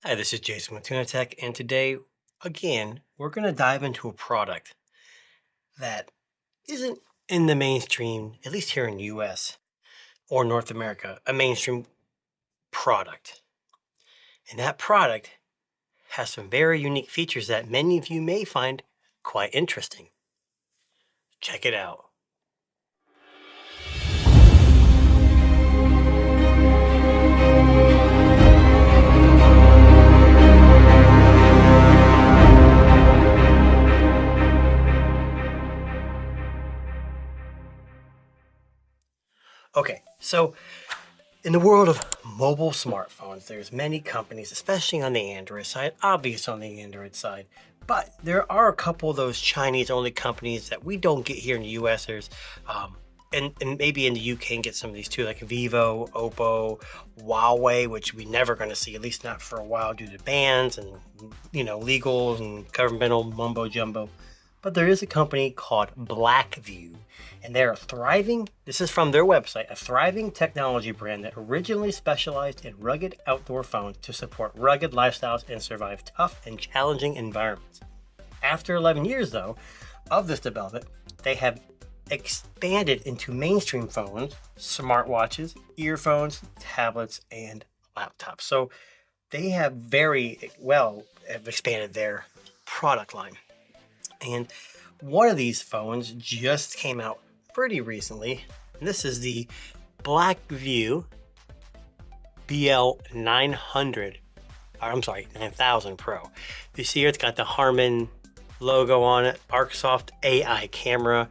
Hi, this is Jason with Tuna Tech, and today, again, we're going to dive into a product that isn't in the mainstream, at least here in the US or North America, a mainstream product. And that product has some very unique features that many of you may find quite interesting. Check it out. Okay, so in the world of mobile smartphones, there's many companies, especially on the Android side, obvious on the Android side, but there are a couple of those Chinese-only companies that we don't get here in the US. There's, and maybe in the UK and get some of these too, like Vivo, Oppo, Huawei, which we're never going to see, at least not for a while, due to bans and legal and governmental mumbo jumbo. But there is a company called Blackview, and they're thriving. This is from their website, a thriving technology brand that originally specialized in rugged outdoor phones to support rugged lifestyles and survive tough and challenging environments. After 11 years, though, of this development, they have expanded into mainstream phones, smartwatches, earphones, tablets, and laptops. So they have very well expanded their product line. And one of these phones just came out pretty recently. And this is the Blackview BL900, I'm sorry, 9000 Pro. You see here, it's got the Harmon logo on it, ArcSoft AI camera.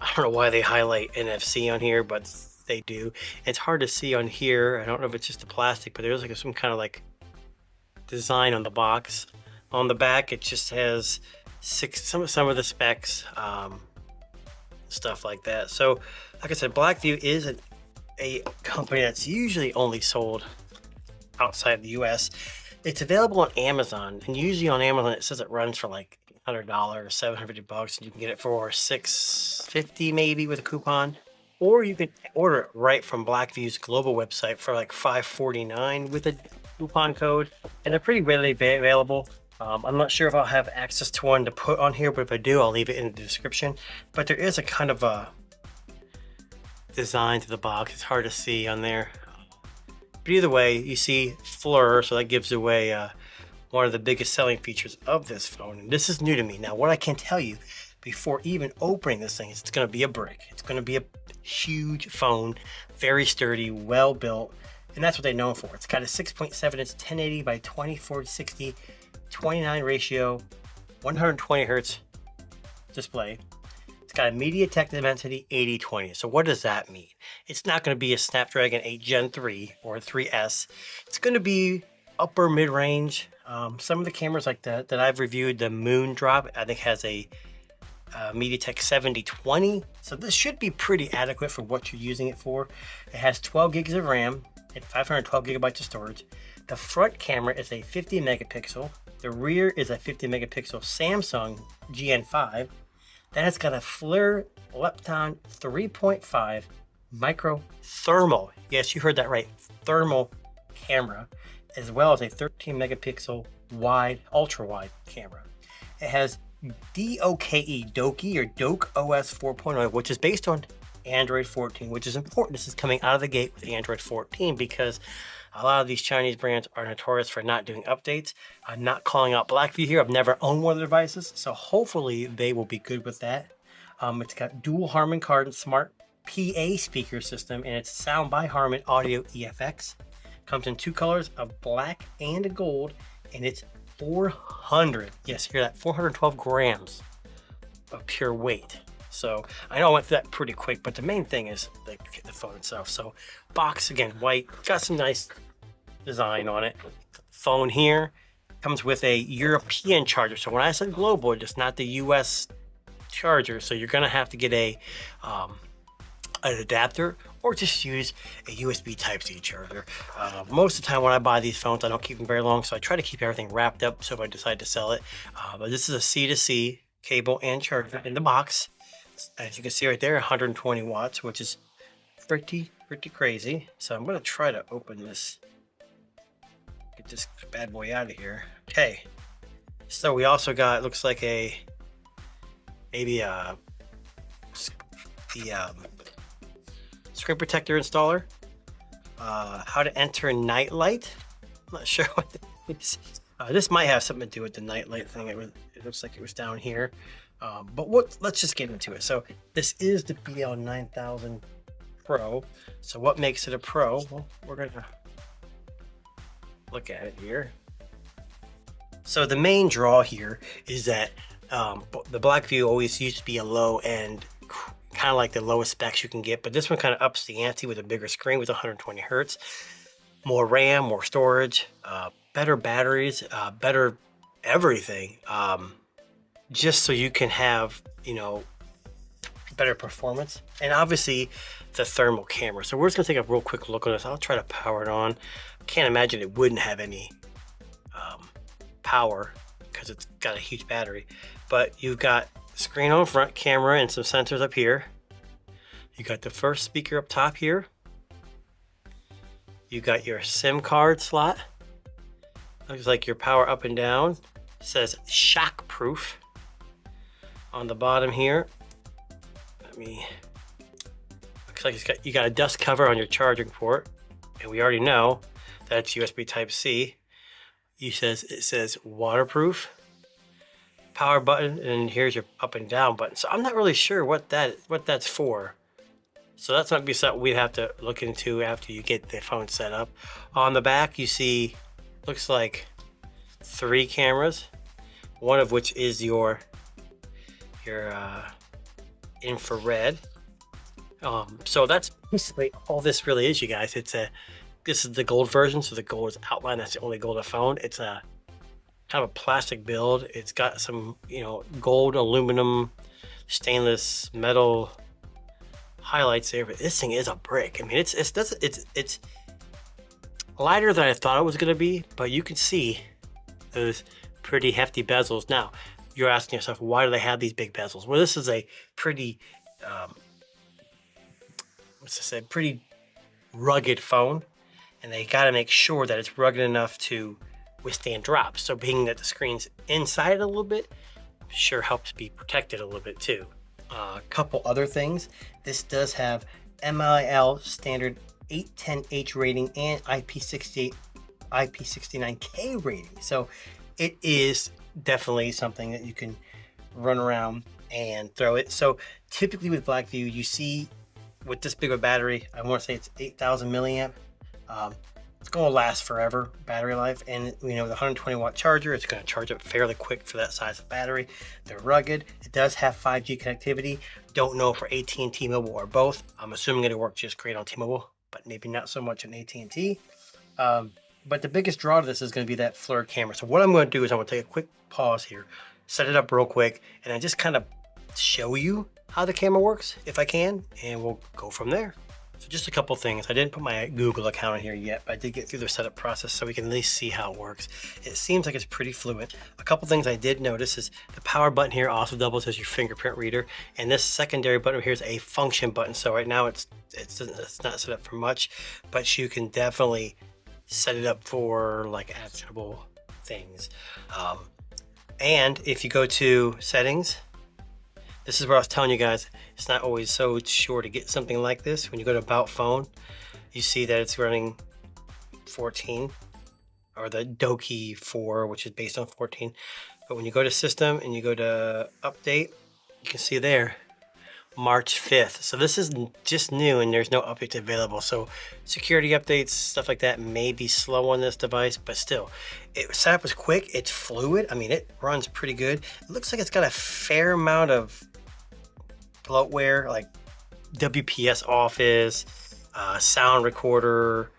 I don't know why they highlight NFC on here, but they do. It's hard to see on here. I don't know if it's just the plastic, but there's like some kind of like design on the box. On the back, it just has some of the specs, stuff like that. So, like I said, Blackview is a company that's usually only sold outside the US. It's available on Amazon, and usually on Amazon it says it runs for like $100, $750, and you can get it for $650 maybe with a coupon. Or you can order it right from Blackview's global website for like $549 with a coupon code, and they're pretty readily available. I'm not sure if I'll have access to one to put on here, but if I do, I'll leave it in the description. But there is a kind of a design to the box. It's hard to see on there. But either way, you see FLIR, so that gives away one of the biggest selling features of this phone. And this is new to me. Now, what I can tell you before even opening this thing is it's going to be a brick. It's going to be a huge phone, very sturdy, well built. And that's what they're known for. It's got a 6.7 inch 1080 by 2460 29 ratio, 120 hertz display. It's got a MediaTek Dimensity 8020. So what does that mean? It's not going to be a Snapdragon 8 Gen 3 or 3S. It's going to be upper mid-range. Some of the cameras like that I've reviewed, the Moon Drop, I think has a MediaTek 7020. So this should be pretty adequate for what you're using it for. It has 12 gigs of RAM and 512 gigabytes of storage. The front camera is a 50 megapixel. The rear is a 50 megapixel Samsung GN5. Then it's got a FLIR Lepton 3.5 micro thermal. Yes, you heard that right. Thermal camera, as well as a 13 megapixel wide, ultra wide camera. It has Doki or Doke OS 4.0, which is based on Android 14, which is important. This is coming out of the gate with the Android 14 because a lot of these Chinese brands are notorious for not doing updates. I'm not calling out Blackview here. I've never owned one of their devices, so hopefully they will be good with that. It's got dual Harmon Kardon smart PA speaker system, and it's sound by Harman Audio EFX. Comes in two colors of black and gold, and it's 400, yes, hear that, 412 grams of pure weight. So I know I went through that pretty quick, but the main thing is the phone itself. So box, again, white, got some nice design on it. Phone here comes with a European charger. So when I said global, it's not the US charger. So you're gonna have to get an adapter or just use a USB Type-C charger. Most of the time when I buy these phones, I don't keep them very long, so I try to keep everything wrapped up so if I decide to sell it. But this is a C2C cable and charger in the box. As you can see right there, 120 watts, which is pretty crazy. So I'm going to try to open this. get this bad boy out of here. Okay, so we also got, looks like maybe the screen protector installer. How to enter night light. I'm not sure what that is. This might have something to do with the night light thing. It looks like it was down here. But let's just get into it. So this is the BL9000 Pro. So what makes it a Pro? Well, we're gonna look at it here. So the main draw here is that the Blackview always used to be a low end, kind of like the lowest specs you can get, but this one kind of ups the ante with a bigger screen with 120 hertz, more RAM, more storage, better batteries, better everything, just so you can have, you know, better performance, and obviously the thermal camera. So we're just gonna take a real quick look at this. I'll try to power it on. Can't imagine it wouldn't have any power because it's got a huge battery, but you've got screen on front, camera, and some sensors up here. You got the first speaker up top here. You got your SIM card slot. Looks like your power up and down. It says shock proof on the bottom here. Looks like you got a dust cover on your charging port, and we already know that's USB Type-C. It says waterproof. Power button, and here's your up and down button. So I'm not really sure what that's for. So that's might be something we'd have to look into after you get the phone set up. On the back, you see, looks like 3 cameras, one of which is your infrared. So that's basically all this really is, you guys. This is the gold version, so the gold is outlined. That's the only gold of the phone. It's a kind of a plastic build. It's got some, you know, gold, aluminum, stainless metal highlights there, but this thing is a brick. I mean, it's lighter than I thought it was going to be, but you can see those pretty hefty bezels. Now, you're asking yourself, why do they have these big bezels? Well, this is a pretty, pretty rugged phone, and they got to make sure that it's rugged enough to withstand drops. So being that the screen's inside a little bit, sure helps be protected a little bit too. A couple other things. This does have MIL standard 810H rating and IP68, IP69K rating. So it is definitely something that you can run around and throw it. So typically with Blackview, you see with this big of a battery, I want to say it's 8,000 milliamp. It's going to last forever, battery life, and you know, the 120 watt charger, it's going to charge up fairly quick for that size of battery. They're rugged. It does have 5G connectivity. Don't know for AT&T, T-Mobile, or both. I'm assuming it'll work just great on T-Mobile, but maybe not so much on AT&T. But the biggest draw to this is going to be that FLIR camera. So what I'm going to do is I'm going to take a quick pause here, set it up real quick, and I just kind of show you how the camera works, if I can, and we'll go from there. So just a couple things. I didn't put my Google account in here yet, but I did get through the setup process so we can at least see how it works. It seems like it's pretty fluid. A couple things I did notice is the power button here also doubles as your fingerprint reader, and this secondary button here is a function button. So right now it's not set up for much, but you can definitely set it up for like actionable things. And if you go to settings, this is where I was telling you guys, it's not always so sure to get something like this. When you go to About Phone, you see that it's running 14, or the Doki 4, which is based on 14. But when you go to System and you go to Update, you can see there, March 5th. So this is just new and there's no updates available. So security updates, stuff like that may be slow on this device, but still, setup was quick, it's fluid. I mean, it runs pretty good. It looks like it's got a fair amount of bloatware, like WPS Office, sound recorder,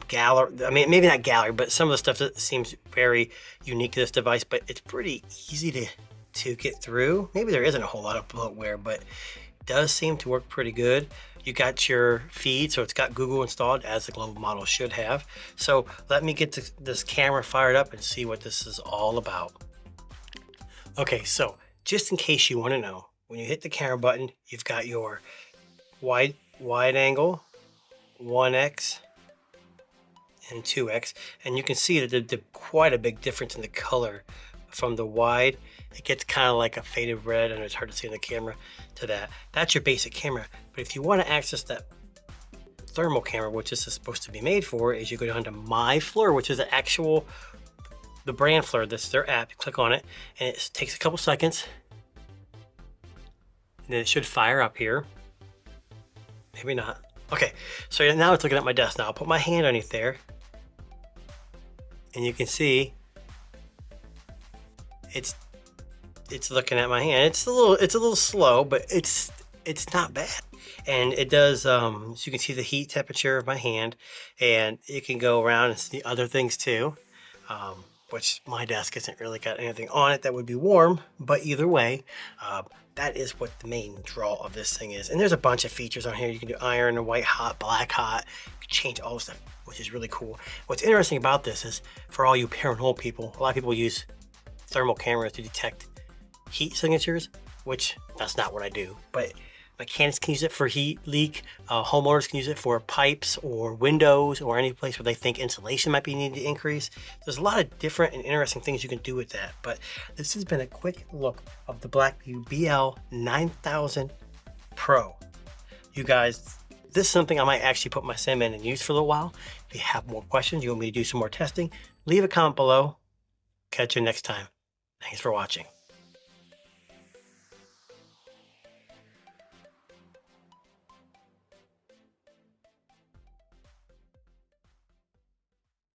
gallery. I mean, maybe not gallery, but some of the stuff that seems very unique to this device, but it's pretty easy to get through. Maybe there isn't a whole lot of bloatware, but it does seem to work pretty good. You got your feed, so it's got Google installed, as the global model should have. So let me get this camera fired up and see what this is all about. Okay, so just in case you want to know, when you hit the camera button, you've got your wide angle, 1x, and 2x, and you can see that there's quite a big difference in the color from the wide. It gets kind of like a faded red, and it's hard to see in the camera, to that. That's your basic camera. But if you want to access that thermal camera, which this is supposed to be made for, is you go down to MyFLIR, which is the brand FLIR. This is their app. You click on it, and it takes a couple seconds, and then it should fire up here. Maybe not. Okay, so now it's looking at my desk. Now I'll put my hand underneath there, and you can see it's looking at my hand. It's a little slow, but it's not bad. And it does, so you can see the heat temperature of my hand, and it can go around and see other things too, which my desk hasn't really got anything on it that would be warm, but either way, that is what the main draw of this thing is. And there's a bunch of features on here. You can do iron and white hot, black hot, you can change all this stuff, which is really cool. What's interesting about this is, for all you paranormal people, a lot of people use thermal cameras to detect heat signatures, which that's not what I do, but mechanics can use it for heat leak. Homeowners can use it for pipes or windows or any place where they think insulation might be needed to increase. There's a lot of different and interesting things you can do with that. But this has been a quick look of the Blackview BL9000 Pro. You guys, this is something I might actually put my sim in and use for a little while. If you have more questions, you want me to do some more testing, leave a comment below. Catch you next time. Thanks for watching.